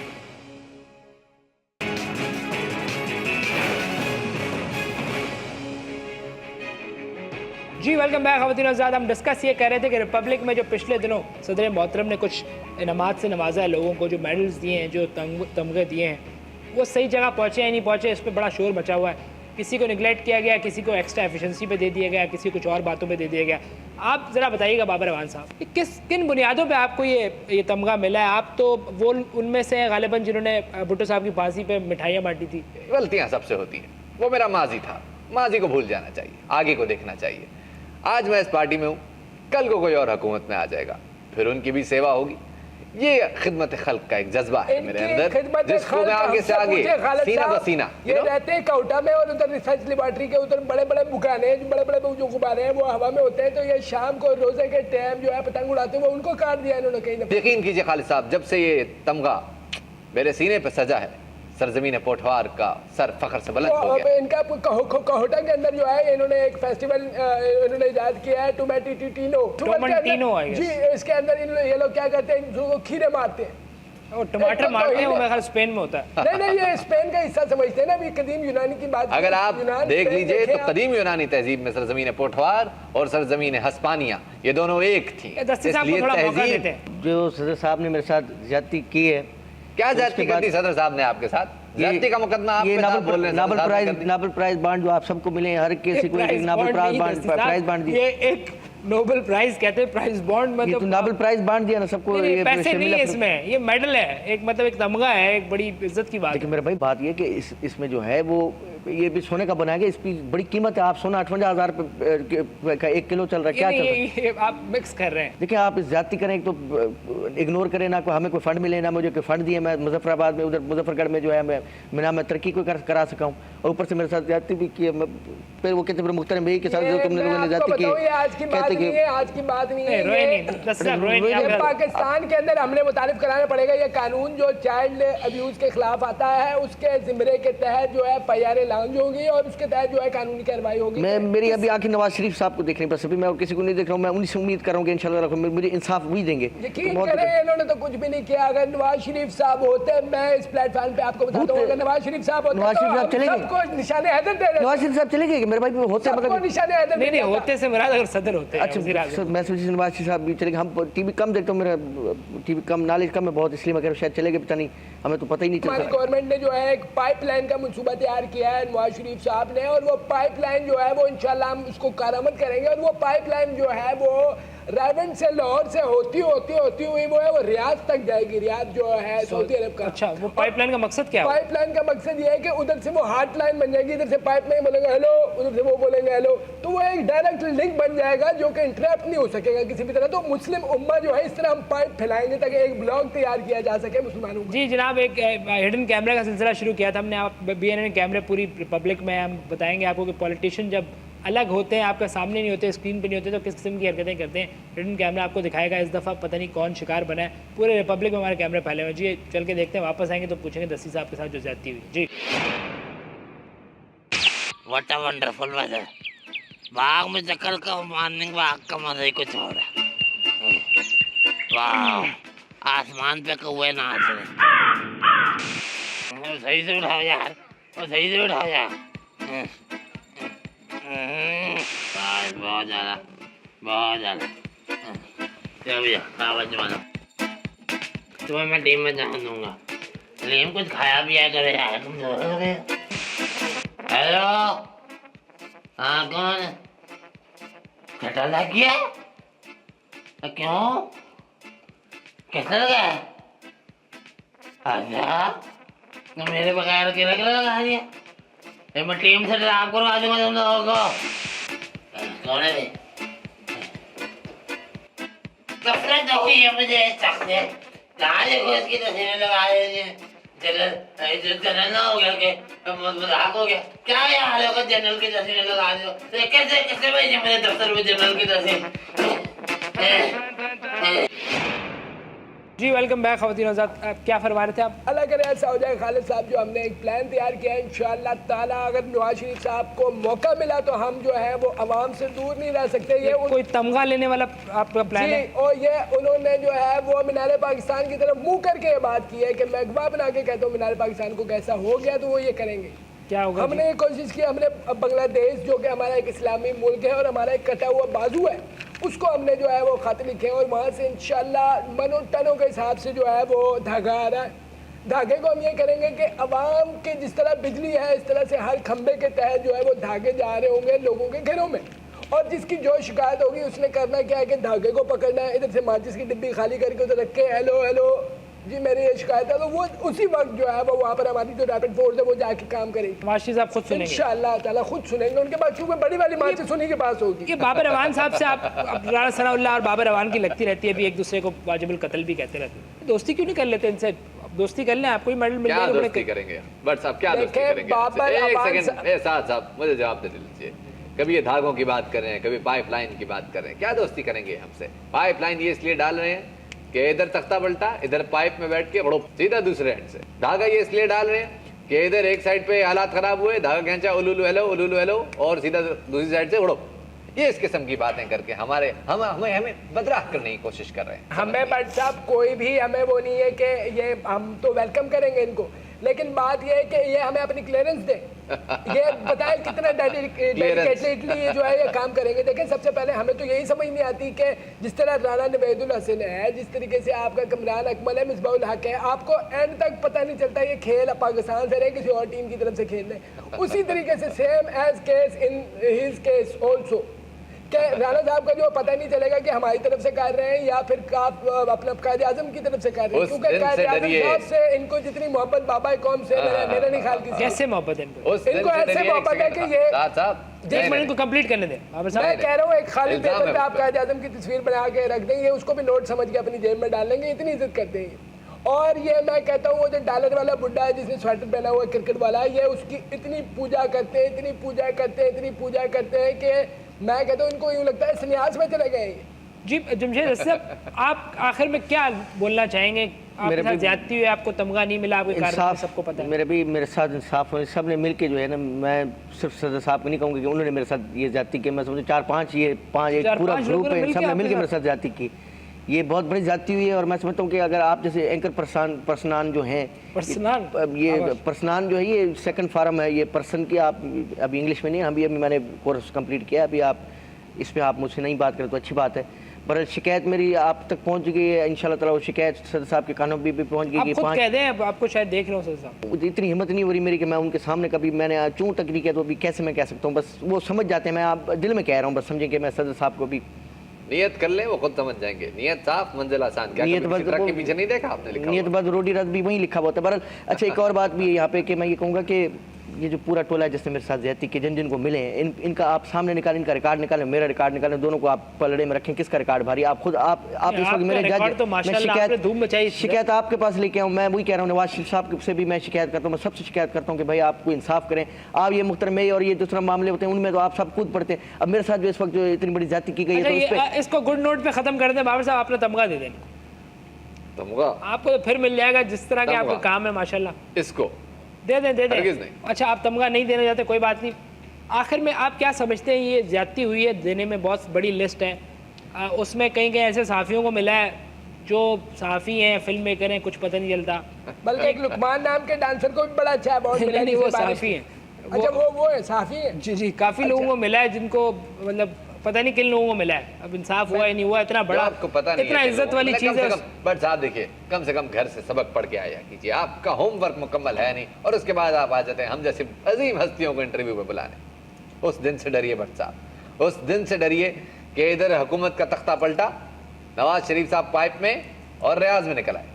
जी वेलकम बैक ख़वातीन हज़रात। हम डिस्कस ये कर रहे थे कि रिपब्लिक में जो पिछले दिनों सदर मोहतरम ने कुछ इनामात से नवाजा है लोगों को, जो मेडल्स दिए हैं, जो तमगे दिए हैं, वो सही जगह पहुँचे या नहीं पहुँचे, इस पर बड़ा शोर मचा हुआ है। किसी को निगलेक्ट किया गया, किसी को एक्स्ट्रा एफिशिएंसी पे दे दिया गया, किसी कुछ और बातों पे दे दिया गया। आप ज़रा बताइएगा बाबर रवान साहब, किन बुनियादों पे आपको ये तमगा मिला है? आप तो वो उनमें से गालिबन जिन्होंने भुट्टो साहब की फांसी पे मिठाइयाँ बांटी थी। गलतियाँ सबसे होती हैं, वो मेरा माजी था, माजी को भूल जाना चाहिए, आगे को देखना चाहिए। आज मैं इस पार्टी में हूँ, कल को कोई और हुकूमत में आ जाएगा, फिर उनकी भी सेवा होगी। ये खिदमत खल्क का एक जज्बा है मेरे अंदर, जिसको मैं आगे से आगे सीना बसीना। ये रहते हैं कोटा में और उधर रिसर्च लेबोरेटरी के उधर बड़े बड़े बुखाने, बड़े बड़े जो गुब्बारे हैं वो हवा में होते हैं, तो ये शाम को रोजे के टाइम जो है पतंग उड़ाते हैं, वो उनको काट दिया इन्होंने कहीं। यकीन कीजिए खालिद साहब, जब से ये तमगा मेरे सीने पे सजा है, सरजमीन पोठवार का सर फख्र से बुलंद हो तो गया। इनका कोहोटा के अंदर जो है इन्होंने एक फेस्टिवल इन्होंने इजाद किया है टोमेंटिनो I guess। जी, इसके अंदर ये लोग क्या करते हैं, इनको खीरे मारते हैं और टमाटर मारते हैं, वो मेरे ख्याल स्पेन में होता है। नहीं ये स्पेन का हिस्सा समझते हैं ना, अभी कदीम यूनानी की बात अगर आप यूनान, देख स्पेन लीजिए देखें तो आप। कदीम यूनानी तहजीब में सरजमीन पोठवार और सरजमीन हस्पानिया ये दोनों एक थी। दस्ती साहब को थोड़ा मौका देते हैं। जो सदर साहब ने मेरे साथ ज्यादती की है, क्या तो जाति उसके बाद- करती सदर साहब ने आपके साथ? जाति का मुकदमा आप ये पे साहब बोल रहे हैं, नोबेल सदर साहब ने प्राइज कर दिया। नोबेल प्राइज बांड जो आप सबको मिले हर किसी को एक नोबेल प्राइज बांट दिया। ये एक नोबेल प्राइज कहते हैं, प्राइज बॉन्ड ये तो मतलब नोबेल प्राइज बांट दिया ना सबको। नहीं, ये पैसे नहीं है शर्मिला- इसमें, ये मेडल है, एक मतलब एक तमगा है, एक बड़ी इज्जत की बात देखिए है। मेरे भाई बात ये कि इसमें जो है वो ये भी सोने का बनाया गया, इसकी बड़ी कीमत है। आप सोना 58,000 का 1 किलो चल रहा है, क्या चल रहा है? ये आप मिक्स कर रहे हैं। देखिए आप इस ज्यादती करें, एक तो इग्नोर करें ना, को हमें कोई फंड मिले ना मुझे कोई फंड दिए, मैं मुजफ्फराबाद में उधर मुजफ्फरगढ़ में जो है मैं तरक्की को करा सका हूँ, और ऊपर से मेरे साथ ज्यादती भी की है। फिर वो कहते मुख्तरम भाई के साथ जो तुमने लोगों ने ज्यादती की, आज की बात नहीं है, आज की बात नहीं है, रोए नहीं, दस्ती साहब रोए नहीं, ये आप- पाकिस्तान के अंदर हमने मुतारिफ कराना पड़ेगा। ये कानून जो चाइल्ड अब्यूज के खिलाफ आता है, उसके जिम्मे के तहत जो है FIR लॉन्च होगी और उसके तहत जो है कानूनी कार्रवाई होगी। मैं मेरी अभी आखिर नवाज शरीफ साहब को देखनी, बस अभी मैं और किसी को नहीं देख रहा हूँ। मैं उन्हीं से उम्मीद कर रहा हूँ कि इंशाल्लाह मुझे इंसाफ वही देंगे। यकीन करें इन्होंने तो कुछ भी नहीं किया। अगर नवाज शरीफ साहब होते, मैं इस प्लेटफॉर्म पे आपको बताता हूँ, अगर नवाज शरीफ साहब होते नवाज शरीफ तो साहब हम चले गए। सबको निशाने हैदर दे रहे, नवाज शरीफ साहब चले गए मेरे भाई होते, सबको मगर निशाने हैदर नहीं नहीं होते से मुराद अगर सदर होते हैं, अच्छा वज़ीर आज़म। सर मैं सोची नवाज शरीफ साहब भी चले गए। हम टीवी कम देखता हूँ, मेरा टीवी कम नॉलेज कम है बहुत, इसलिए मैं कह रहा हूँ शायद चले गए, पता नहीं, हमें तो पता ही नहीं हमारी चलता। गवर्नमेंट ने जो है एक पाइपलाइन का मंसूबा तैयार किया है नवाज शरीफ साहब ने, और वो पाइपलाइन जो है वो इंशाल्लाह हम उसको कारामद करेंगे। और वो पाइपलाइन जो है वो रावण से लाहौर से होती हुई वो है वो रियाद तक जाएगी। रियाद जो है सऊदी अरब का। अच्छा, वो पाइपलाइन का मकसद क्या है? पाइपलाइन का मकसद ये है कि उधर से वो हार्ट लाइन बन जाएगी, इधर से पाइप नहीं बोलेंगे हेलो, उधर से वो बोलेंगे हेलो, तो वो एक डायरेक्ट लिंक बन जाएगा जो कि इंटरप्ट नहीं हो सकेगा किसी भी तरह। तो मुस्लिम उम्मा जो है इस तरह हम पाइप फैलाएंगे ताकि एक ब्लॉग तैयार किया जा सके मुसलमानों को। जी जनाब, एक हिडन कैमरा का सिलसिला शुरू किया था हमने, आप BNN कैमरे पूरी रिपब्लिक में हम बताएंगे आपको कि पॉलिटिशियन जब अलग होते हैं, आपके सामने नहीं होते, स्क्रीन पे नहीं होते, तो किस किस्म की हरकतें करते हैं। हिडन कैमरा आपको दिखाएगा। इस दफ़ा पता नहीं कौन शिकार बना है, पूरे रिपब्लिक में हमारे कैमरे फैले हुए हैं। जी चल के देखते हैं, वापस आएंगे तो पूछेंगे दस्ती साहब के साथ जो ज्यादती हुई। जी व्हाट अ वंडरफुल वेदर। बाग में चक्कर का मॉर्निंग वॉक का मजा ही कुछ और है। वाह, आसमान पे कौवे नाच रहे। वो सही से उठाओ यार, वो सही से उठाओ यार। बस बहुत ज़्यादा, बहुत ज़्यादा। चलो भैया खावा जमाना, तुम्हें मैं टीम में जान दूंगा, लेकिन कुछ खाया भी है करे यार, तुम जो हो गए। हेलो, हाँ कौन? खटा लग गया? क्यों? कैसा लगा? अच्छा, तो मेरे बगैर अकेले लगा दिया। मैं टीम से ड्राप करवा दूंगा तुम लोगों को। कौन है? नफरत हुई है मुझे शख्स से। कहाँ देखो इसकी तस्वीरें लगा रहे हैं। जनरल ना हो गया कि मजाक हो गया क्या? यार होगा जनरल की तस्वीरें लगा दो, कैसे कैसे भेजे मेरे दफ्तर में जनरल की तस्वीर? जी वेलकम बैक ख़वातीन और हज़रात, क्या फरमा रहे थे आप? अल्लाह करे ऐसा हो जाए खालिद साहब, जो हमने एक प्लान तैयार किया है इंशाअल्लाह ताला, अगर नवाज शरीफ साहब को मौका मिला तो हम जो है वो आवाम से दूर नहीं रह सकते। ये कोई तमगा लेने वाला आपका प्लान है? और ये उन्होंने जो है वो मीनार पाकिस्तान की तरफ मुंह करके ये बात की है कि मैं अगवा बना के कहता हूँ मीनार पाकिस्तान को कैसा हो गया तो वो ये करेंगे। क्या होगा? हमने ये कोशिश की, हमने बांग्लादेश जो कि हमारा एक इस्लामी मुल्क है और हमारा एक कटा हुआ बाजू है, उसको हमने जो है वो खत लिखे और वहाँ से इंशाल्लाह मनों टनों के हिसाब से जो है वो धागा आ रहा है। धागे को हम ये करेंगे कि अवाम के जिस तरह बिजली है इस तरह से हर खंबे के तहत जो है वो धागे जा रहे होंगे लोगों के घरों में, और जिसकी जो शिकायत होगी उसने करना क्या है कि धागे को पकड़ना है, इधर से माचिस की डिब्बी खाली करके उधर रख के हेलो हेलो जी मेरी ये शिकायत है, तो वो उसी वक्त जो है वो वहाँ पर हमारी जो रैपिड फोर्स है वो जाके काम करेगी। नवाज शरीफ साहब खुद सुनेंगे इंशाअल्लाह ताला, खुद सुनेंगे उनके पास, क्योंकि बड़ी वाली माचिस उन्हीं के पास होगी। ये बाबर रवान साहब से आप राणा सनाउल्लाह और बाबर रवान की लगती रहती है, अभी एक दूसरे को वाजिबुल कत्ल भी कहते रहते हैं, दोस्ती क्यों नहीं कर लेते इनसे? दोस्ती कर लें, आपको ही मेडल मिल क्या जाएगा। दोस्ती करेंगे बट साहब, क्या दोस्ती देखें, करेंगे? बाबर एक अवान सेकंड साहब मुझे जवाब दे दीजिए। कभी ये धागों की बात कर रहे हैं, कभी पाइपलाइन की बात कर रहे हैं, क्या दोस्ती करेंगे हमसे? पाइपलाइन ये इसलिए डाल रहे हैं कि इधर तख्ता पलटा, इधर पाइप में बैठ के बड़ो सीधा दूसरे एंड से। धागा ये इसलिए डाल रहे हैं कि इधर एक साइड पे हालात खराब हुए, धागा खींचा, उलुलु हेलो और सीधा दूसरी साइड से उड़ो। ये इस किस्म की बातें करके हमें बदराह करने की कोशिश कर रहे हैं। हमें बट साहब कोई भी हमें वो नहीं है कि ये हम तो वेलकम करेंगे इनको, लेकिन बात ये है कि ये हमें अपनी क्लियरेंस दे, ये बताए कितना डेडिकेटली जो है ये काम करेंगे। देखें सबसे पहले हमें तो यही समझ नहीं आती कि जिस तरह राना नवेदुल हसन है, जिस तरीके से आपका कमरान अकमल है, मिसबाहुल हक है, आपको एंड तक पता नहीं चलता ये खेल पाकिस्तान से रहे किसी और टीम की तरफ से खेल रहे। उसी तरीके से same as case in his case also कि राना साहब का जो पता नहीं चलेगा कि हमारी तरफ से कर रहे हैं या फिर आप अपना कायद आजम की तरफ से कर रहे हैं, क्योंकि कायद आजम साहब से इनको जितनी मोहब्बत बाबा कौम से मेरा नहीं ख्याल किसी कैसे मोहब्बत है इनको ऐसे मोहब्बत है कि ये एक मिनट को कंप्लीट करने दें। मैं कह रहा हूँ एक खाली पेपर पे आप कायद आजम की तस्वीर बना के रख देंगे, उसको भी नोट समझ के अपनी जेब में डाल लेंगे, इतनी इज्जत करते हैं। और ये मैं कहता हूँ वो जो डॉलर वाला बुड्ढा है जिसने स्वेटर पहना हुआ है क्रिकेट वाला, ये उसकी इतनी पूजा करते हैं, इतनी पूजा करते हैं कि मैं कहता हूँ इनको यूँ लगता है सन्यास में चले गए। जी जमशेद साहब, आप आखिर में क्या बोलना चाहेंगे? आपके साथ ज्यादती हुई, आपको तमगा नहीं मिला, आपके कारण सबको पता है। मेरे साथ इंसाफ हो, सब ने मिलके जो है ना, मैं सिर्फ सदर साहब को नहीं कहूँगा कि उन्होंने मेरे साथ ये ज्यादती की, मैं समझूँ 4-5 एक पूरा ग्रुप है, सब ने मिलकर मेरे साथ ज्यादती की। ये बहुत बड़ी ज्यादती हुई है और मैं समझता हूँ कि अगर आप जैसे एंकर परसनान जो हैं, ये परसनान जो है ये सेकंड फार्म है, ये पर्सन की आप अभी इंग्लिश में नहीं, अभी मैंने कोर्स कंप्लीट किया, अभी आप इस पे आप मुझसे नहीं बात करें तो अच्छी बात है। पर शिकायत मेरी आप तक पहुंच गई है, इंशाल्लाह ताला वो शिकायत सदर साहब के कानों भी पहुंच गई। आप खुद कह दें, आपको शायद देख रहा हूँ सदर साहब, इतनी हिम्मत नहीं हो रही मेरी कि मैं उनके सामने कभी मैंने चूं तक नहीं किया, तो अभी कैसे मैं कह सकता हूँ, बस वो समझ जाते हैं, मैं आप दिल में कह रहा हूँ, बस समझें कि मैं सदर साहब को भी नियत कर ले, वो खुद समझ जाएंगे। नियत साफ मंजिल आसान। क्या नियत कभी ट्रक के पीछे नहीं देखा आपने लिखा? नियत बद रोडी रद भी वहीं लिखा हुआ था। बहरहाल अच्छा, एक और बात भी है यहाँ पे कि मैं ये कहूँगा कि ये जो पूरा टोला है जिसने मेरे साथ ज्यादती के जिन को मिले हैं, इनका आप सामने निकालें, इनका रिकॉर्ड निकालें, मेरा रिकॉर्ड निकालें, दोनों को आप पलड़े में रखें, किसका रिकॉर्ड भारी। आप खुद आप इस वक्त मेरे जज, तो शिकायत आपके पास लेके आऊँ, मैं वही कह रहा हूँ, नवाज शरीफ साहब से भी मैं शिकायत करता हूँ, मैं सबसे शिकायत करता हूँ कि भाई आपको इंसाफ करें। आप ये मुख्तरम और ये दूसरा मामले होते हैं उनमें तो आप सब खुद पढ़ते हैं, अब मेरे साथ जो इस वक्त जो इतनी बड़ी ज्यादती की गई है, तो इसको गुड नोट पे खत्म कर दें। बाबर साहब आपने तमगा दे दें, तमगा आपको फिर मिल जाएगा जिस तरह के आपके काम है माशाल्लाह। इसको दे दें। अच्छा, आप तमगा नहीं देना चाहते, कोई बात नहीं। आखिर में आप क्या समझते हैं, ये ज्यादती हुई है, देने में बहुत बड़ी लिस्ट है, उसमें कहीं कहीं ऐसे सहाफ़ियों को मिला है जो सहाफ़ी हैं, फिल्म मेकर हैं, कुछ पता नहीं चलता। बल्कि एक लुकमान नाम के डांसर को भी बड़ा अच्छा है, बहुत नहीं, वो सहाफ़ी हैं। अच्छा, वो है सहाफ़ी है। जी काफ़ी लोगों को मिला है जिनको मतलब पता नहीं किन लोगों को मिला है, अब इंसाफ हुआ है नहीं हुआ, इतना बड़ा आपको पता नहीं, इतना इज्जत वाली चीज है। बट साहब देखिए, कम से कम घर से सबक पढ़ के आया कीजिए, आपका होमवर्क मुकम्मल है नहीं, और उसके बाद आप आ जाते हैं हम जैसे अजीम हस्तियों को इंटरव्यू पे बुलाने। उस दिन से डरिए भट्ट साहब, उस दिन से डरिए कि इधर हुकूमत का तख्ता पलटा, नवाज शरीफ साहब पाइप में और रियाज में निकल आए।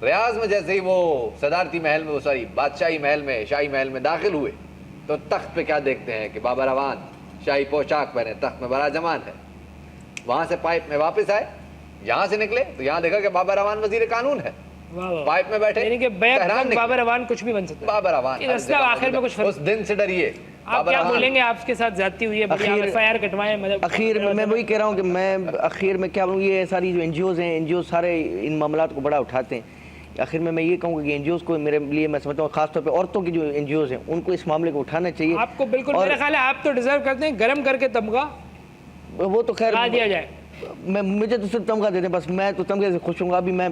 रियाज में जैसे ही वो सदारती महल में, सॉरी बादशाही महल में, शाही महल में दाखिल हुए, तो तख्त पे क्या देखते हैं कि बाबर अवान शाही पोशाक पहने तख्त में बड़ा जमान है। वहां से पाइप में वापस आए, यहाँ से निकले तो यहाँ देखा कि बाबर अवान वजीर कानून है, पाइप में बैठे, बाबर अवान कुछ भी बन सकता है। बाबर अवान आखिर में कुछ उस दिन से डरिए। आप क्या बोलेंगे, आपके साथ ज्यादती हुई है, एफआईआर कटवाएं, मतलब आखिर में मैं वही कह रहा हूँ कि मैं आखिर में क्या बोलूँ, ये सारी जो एनजीओज हैं, एनजीओ सारे इन मामलों को बड़ा उठाते हैं। आखिर में मैं ये कहूँगा कि एनजीओज को, मेरे लिए मैं समझता हूँ खासतौर पे औरतों की जो एनजीओज हैं उनको इस मामले को उठाना चाहिए। आपको बिल्कुल मेरा ख्याल है आप तो डिजर्व करते हैं, गरम करके तमगा वो तो खैर दिया जाए। मुझे तो सिर्फ तमगा देते हैं बस, मैं तो तमगे से खुश हूँ, अभी मैं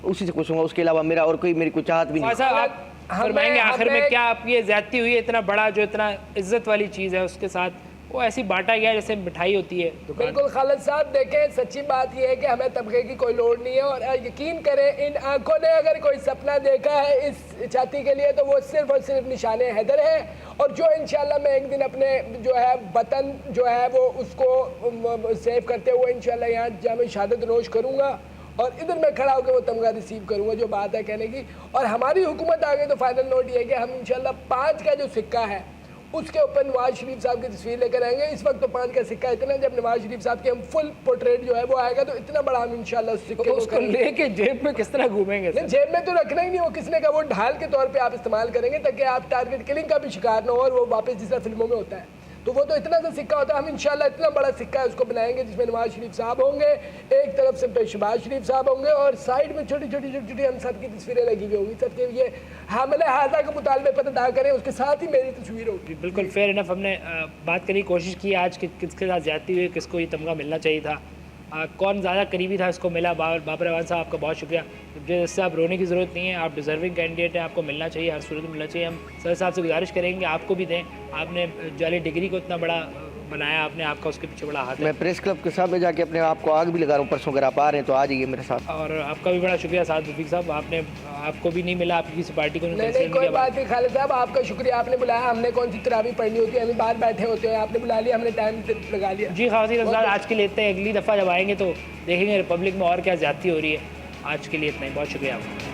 उसी से खुश हूँ, उसके अलावा मेरा और कोई मेरी कोई चाहत भी नहीं। आप फरमाएंगे आखिर में क्या आप ये ज्यादती हुई है, इतना बड़ा जो इतना इज्जत वाली चीज़ है उसके साथ वो ऐसी बांटा गया जैसे मिठाई होती है। बिल्कुल खालिद साहब, देखें सच्ची बात यह है कि हमें तबके की कोई लोड़ नहीं है, और यकीन करें इन आंखों ने अगर कोई सपना देखा है इस छाती के लिए तो वो सिर्फ और सिर्फ निशाने हैदर है, और जो इंशाल्लाह मैं एक दिन अपने जो है वतन जो है वो उसको सेव करते हुए इंशाल्लाह यहाँ जामे शहादत नोश करूँगा, और इधर मैं खड़ा होकर वो तमगा रिसीव करूँगा जो बात है कहने की। और हमारी हुकूमत आ गई तो फाइनल नोट ये है कि हम इंशाल्लाह 5 का जो सिक्का है उसके ऊपर नवाज शरीफ साहब की तस्वीर लेकर आएंगे। इस वक्त तो 5 का सिक्का इतना, जब नवाज शरीफ साहब की हम फुल पोर्ट्रेट जो है वो आएगा तो इतना बड़ा हम इंशाल्लाह उस सिक्के को लेके जेब में किस तरह घूमेंगे? जेब में तो रखना ही नहीं, वो किसने का, वो ढाल के तौर पे आप इस्तेमाल करेंगे ताकि आप टारगेट किलिंग का भी शिकार ना हो और वो वापस जिस तरह फिल्मों में होता है। तो तो वो तो इतना सा सिक्का होता है, हम इंशाल्लाह इतना बड़ा सिक्का है उसको बनाएंगे जिसमें नवाज शरीफ साहब होंगे, एक तरफ से शहबाज शरीफ साहब होंगे और साइड में छोटी छोटी हम सब की तस्वीरें लगी हुई होंगी। सबके ये हामिल हाजा के मुतालबे पर अदा करें, उसके साथ ही मेरी तस्वीर होगी। बिल्कुल फेयर इनफ। हमने बात करी, कोशिश की आज कि किसके साथ ज्यादती हुई, किसको ये तमगा मिलना चाहिए था, कौन ज़्यादा करीबी था इसको मिला। बाबर अवान साहब आपका बहुत शुक्रिया, जिससे आप रोने की ज़रूरत नहीं है, आप डिज़र्विंग कैंडिडेट हैं, आपको मिलना चाहिए, हर सूरत में मिलना चाहिए। हम सर साहब से गुजारिश करेंगे आपको भी दें, आपने जाली डिग्री को इतना बड़ा बनाया, आपने आपका उसके पीछे बड़ा हाथ है। मैं प्रेस क्लब के सामने जाके अपने आप को आग भी लगा रहा हूँ, परसों अगर आप आ रहे हैं तो आ जाइए मेरे साथ। और आपका भी बड़ा शुक्रिया साद रफीक साहब, आपको भी नहीं मिला, आपकी किसी पार्टी को नहीं, कोई बात नहीं खालिद साहब, आपका शुक्रिया, आपने बुलाया। हमने कौन सी तरावी पढ़नी होती है, हम बाहर बैठे होते हैं, आपने बुला लिया, हमने टाइम लगा लिया। जी खातिर अफजाल, आज के लिए इतने, अगली दफ़ा जब आएंगे तो देखेंगे रिपब्लिक में और क्या ज्यादती हो रही है। आज के लिए इतना ही, बहुत शुक्रिया आपका।